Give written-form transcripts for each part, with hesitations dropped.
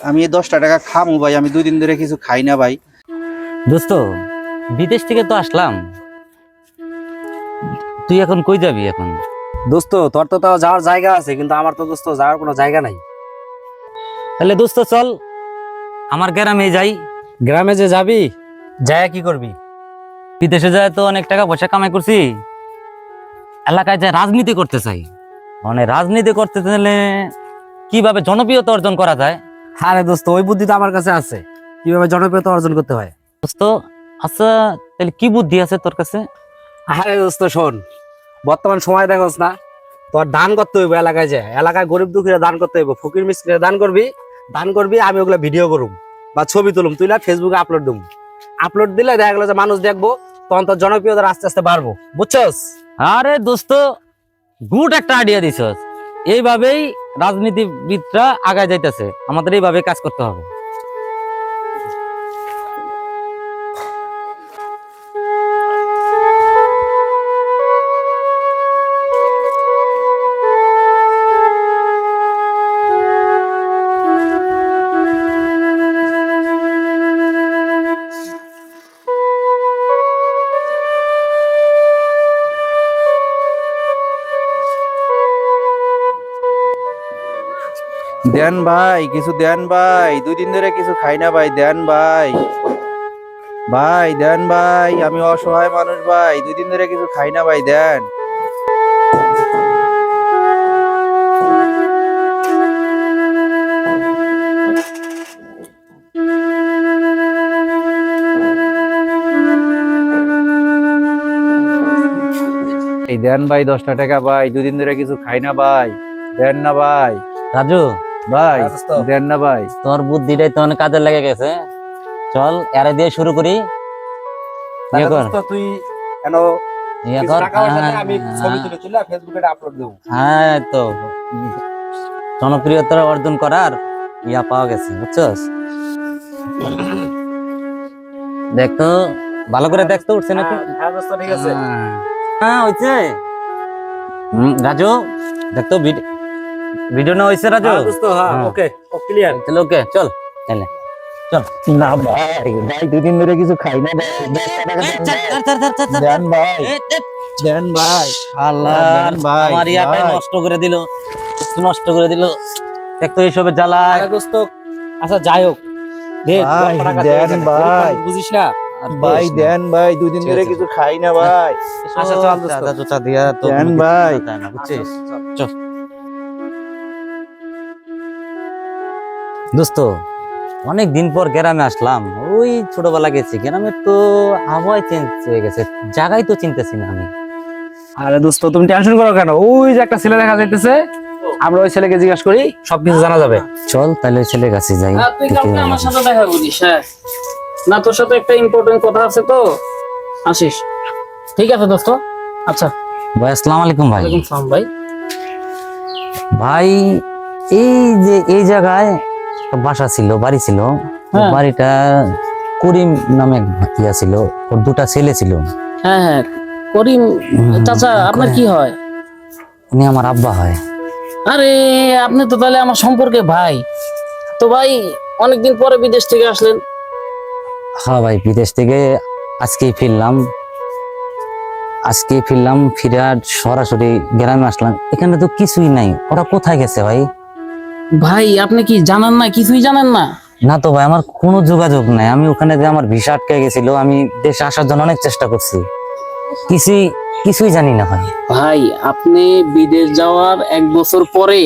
আমি এই 10টা টাকা খামু ভাই, আমি 2 দিন ধরে কিছু খাই না ভাই। দোস্ত, বিদেশ থেকে তো আসলাম, তুই এখন কই যাবি এখন? দোস্ত তোর তো তাও যাওয়ার জায়গা আছে, কিন্তু আমার তো দোস্ত যাওয়ার কোনো জায়গা নাই। তাহলে দোস্ত চল আমার গ্রামে যাই। গ্রামে যে যাবি, যায় কি করবি? বিদেশে যায় তো অনেক টাকা পয়সা কামাই করছি, এলাকায় যায় রাজনীতি করতে চাই। মানে রাজনীতি করতে চাইলে কিভাবে জনপ্রিয়তা অর্জন করা যায়? আরে দোস্ত, ওই বুদ্ধি তো আমার কাছে আছে, কিভাবে জনপ্রিয়তা অর্জন করতে হয়। দোস্ত আচ্ছা, তাহলে কি বুদ্ধি আছে তোর কাছে? আরে দোস্ত শোন, বর্তমান সময় দেখোস না, তোর দান করতে হইব এলাকায়, যায় এলাকায় গরিব দুঃখীরা দান করতে হইব, ফকির মিসকিনে দান করবি, আমি ওগুলা ভিডিও করুম বা ছবি তুলুম, তুইলা ফেসবুকে আপলোড দিম। আপলোড দিলে দেখা গেলো যে মানুষ দেখবো, তখন তোর জনপ্রিয়তা আস্তে আস্তে বাড়বো, বুঝছস? আরে দোস্ত, গুড একটা আইডিয়া দিছস। এইভাবেই রাজনীতিবিদরা আগায় যাইতেছে, আমাদের এইভাবে কাজ করতে হবে। দেন ভাই, কিছু দেন ভাই, 2 দিন ধরে কিছু খাই না ভাই, দেন ভাই। ভাই দেন ভাই, আমি অসহায় মানুষ ভাই, 2 দিন ধরে কিছু খাই না ভাই, দেন। এই দেন ভাই 10টা টাকা ভাই, 2 দিন ধরে কিছু খাই না ভাই, দেন না ভাই। রাজু ভাই হ্যাঁ দোস্ত। দেন না ভাই। তোর বুদ্ধিটাই তো অনেক কাজে লেগে গেছে, চল এরা দিয়ে শুরু করি। তাহলে ইয়ে কর, দোস্ত তুই কেন ইয়ে কিছু কর। টাকা পয়সা দে, আমি ছবি তুলে তুলে ফেসবুকে আপলোড দেবো। হ্যাঁ তো জনপ্রিয়তা অর্জন করার ইয়া পাওয়া গেছে, বুঝছস? দেখ তো, ভালো করে দেখ তো, উঠছে নাকি? হ্যাঁ দোস্ত, ঠিক আছে। হ্যাঁ হয়েছে। রাজু দেখ তো, ভিডিও না হয়েছে রাজু? হ্যাঁ দোস্ত, হ্যাঁ হ্যাঁ। ওকে, ও ক্লিয়ার। তাহলে ওকে চল, তাহলে চল। না ভাই, ভাই 2 দিন ধরে কিছু খাই না ভাই, 10 টাকা দেন ভাই, দেন ভাই। আল্লাহ, দেন ভাই, আমার ইয়াটাই ভাই। নষ্ট করে দিল, নষ্ট করে দিল। দেখ তো এইসবের জ্বালায়। আরে দোস্ত, আচ্ছা যাই হোক, দে, ভাই, 10 টাকা দেন দে, ভাই। বুঝিস না। আর ভাই বলিস না। দেন ভাই, 2 দিন ঠিক ধরে আছে। কিছু খাই না ভাই। আচ্ছা চল দোস্ত। চাঁদা চোচা দিয়া তো দেন কোনো কিছু ভাই। করা যায় না, বুঝছিস? চল দোস্ত, অনেক দিন পর গ্রামে আসলাম। ওই ছোটবেলা গেছি গ্রামে, তো আবহাওয়া চেঞ্জ হয়ে গেছে, জায়গায় তো চিনতেছি না আমি। আরে দোস্ত, তুমি টেনশন করো কেন? ওই যে একটা ছেলে দেখা যাইতেছে, আমরা ওই ছেলেকে জিজ্ঞাসা করি, সবকিছু জানা যাবে। চল তাহলে ওই ছেলের কাছে যাই। তুই দেখি কালকে আমার সাথে দেখা করিস। হ্যাঁ, না তোর সাথে একটা ইম্পর্টেন্ট কথা আছে, তো আসিস। ঠিক আছে দোস্ত। আচ্ছা, ভাই আসসালামু আলাইকুম। ভাই ওয়ালাইকুম সালাম ভাই। ভাই, এই যে এই জায়গায় একটা বাসা ছিল, বাড়ি ছিল। ওই হ্যাঁ। বাড়িটা করিম নামে এক ইয়া ছিল, ওর 2টা ছেলে ছিল। হ্যাঁ হ্যাঁ, করিম চাচা, আপনার কি হয়? উনি আমার আব্বা হয়। আরে, আপনি তো তাহলে আমার সম্পর্কে ভাই। তো ভাই, অনেকদিন পরে বিদেশ থেকে আসলেন। হ্যাঁ ভাই, বিদেশ থেকে আজকেই ফিরলাম। ফিরে আর সরাসরি গ্রামে আসলাম। এখানে তো কিছুই নাই, ওরা কোথায় গেছে ভাই? ভাই, আপনি কি জানেন না? কিছুই জানেন না? না তো ভাই, আমার কোনো যোগাযোগ নাই। আমি ওখানে যে আমার ভিসা আটকে গেছিল, আমি দেশে আসার জন্য অনেক চেষ্টা করছি, কিছুই জানি না ভাই। ভাই, আপনি বিদেশ যাওয়ার 1 বছর পরে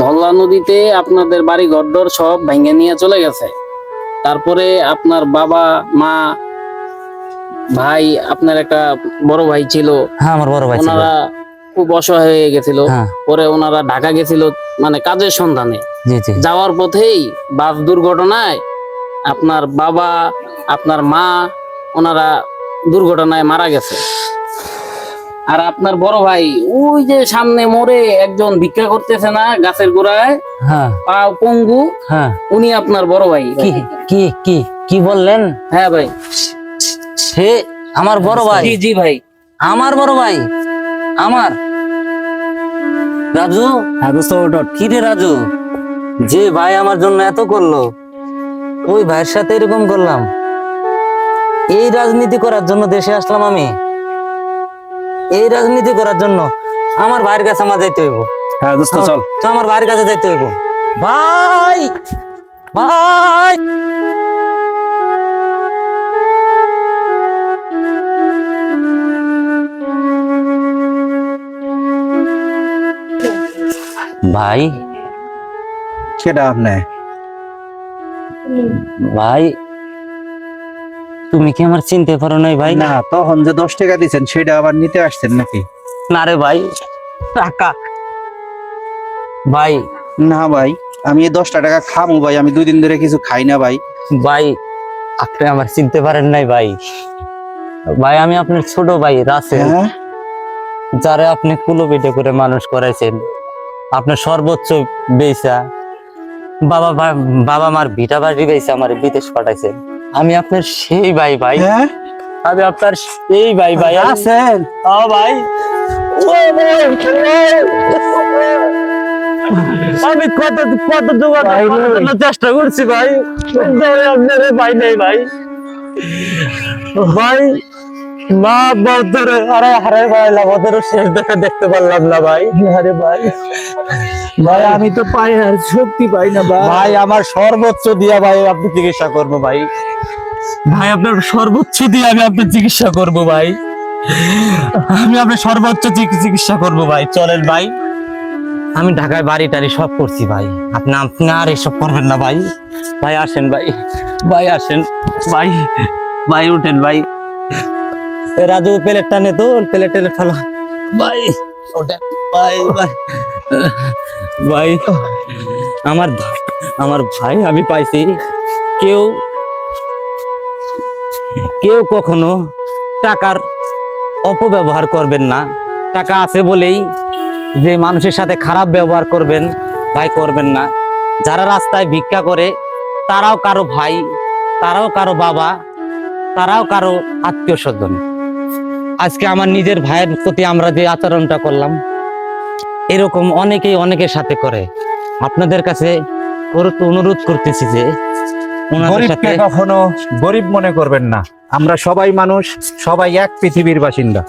ধল্লা নদীতে আপনাদের বাড়ি ঘরদর সব ভেঙে নিয়ে চলে গেছে। তারপরে আপনার বাবা মা ভাই, আপনার একটা বড় ভাই ছিল, হ্যাঁ, আমার বড় ভাই ছিল। ওনারা খুব অসহায় হয়ে গেছিল। হ্যাঁ, পরে ওনারা ঢাকা গেছিল, মানে কাজের সন্ধানে। জি জি। যাওয়ার পথেই বাস দুর্ঘটনায় আপনার বাবা, আপনার মা, ওনারা দুর্ঘটনায় মারা গেছে। আর আপনার বড় ভাই ওই যে সামনে মোড়ে একজন ভিক্ষা করতেছে না, গাছের গোড়ায়, হ্যাঁ পা পঙ্গু, হ্যাঁ। উনি আপনার বড় ভাই। কি কি কি কি বললেন? হ্যাঁ ভাই। সে আমার বড় ভাই? জি জি ভাই। আমার বড় ভাই? আমার রাজু? হ্যাঁ দোস্ত, কি রে রাজু, যে ভাই আমার জন্য এত করলো, ওই ভাইয়ের সাথে এরকম করলাম। এই রাজনীতি করার জন্য দেশে আসলাম আমি। এই রাজনীতি করার জন্য আমার ভাইয়ের কাছে আমার যাইতে হইব। হ্যাঁ দোস্ত চল। তো আমার ভাইয়ের কাছে যাইতে হইব। ভাই ভাই ভাই সেটা আপনি ভাই তুমি কি আমার চিনতে পারো নাই ভাই? না, তখন যে 10 টাকা দিচ্ছেন সেটা আবার নিতে আসছেন নাকি? না রে ভাই, টাকা ভাই। না ভাই, আমি এই 10 টাকা খামু ভাই, আমি 2 দিন ধরে কিছু খাই না ভাই। ভাই আপনি আমার চিনতে পারেন নাই ভাই। ভাই আমি আপনার ছোট ভাই রাসেল, হ্যাঁ যারা আপনি কুলো পেটে করে মানুষ করাইছেন। আপনার সর্বোচ্চ বেচা বাবা মার ভিটা বাড়ি বেচা আমার বিদেশ পাঠাইছেন। আমি আপনার সেই ভাই ভাই, হ্যাঁ আমি আপনার সেই ভাই ভাই। আছেন ভাই আমি কত কত যোগাযোগ করার জন্য চেষ্টা করছি ভাই, আপনার ভাই নেই ভাই। ভাই মা বদর আরে হারে ভাই বদর শেষ দেখা দেখতে পারলাম না ভাই। আরে ভাই ভাই, আমি তো পাই আর শক্তি পাই না ভাই। ভাই আমার সর্বোচ্চ দিয়া ভাই আপনি চিকিৎসা করবো ভাই। ভাই আপনার সর্বোচ্চ দিয়ে আমি আপনার চিকিৎসা করব ভাই। আমি আপনার সর্বোচ্চ চিকিৎসা করব ভাই, চলেন ভাই। আমি ঢাকায় বাড়ি টাড়ি সব করছি ভাই, আপনি আর এসব করবেন না ভাই। ভাই আসেন ভাই, ভাই আসেন ভাই, ভাই উঠেন ভাই। এ রাজু প্লেটটা নে তো, প্লেট ফেলো ভাই, ওঠেন ভাই। ভাই ভাই আমার ভাই আমি পাইছি। কেউ কেউ কখনো টাকার অপব্যবহার করবেন না। টাকা আছে বলেই যে মানুষের সাথে খারাপ ব্যবহার করবেন ভাই, করবেন না। যারা রাস্তায় ভিক্ষা করে তারাও কারো ভাই, তারাও কারো বাবা, তারাও কারো আত্মীয় স্বজন। আজকে আমার নিজের ভাইয়ের প্রতি আমরা যে আচরণটা করলাম, এরকম অনেকেই অনেকের সাথে করে। আপনাদের কাছে অনুরোধ করতেছি যে ওনাদের সাথে গরিবকে কখনো গরিব মনে করবেন না। আমরা সবাই মানুষ, সবাই এক পৃথিবীর বাসিন্দা।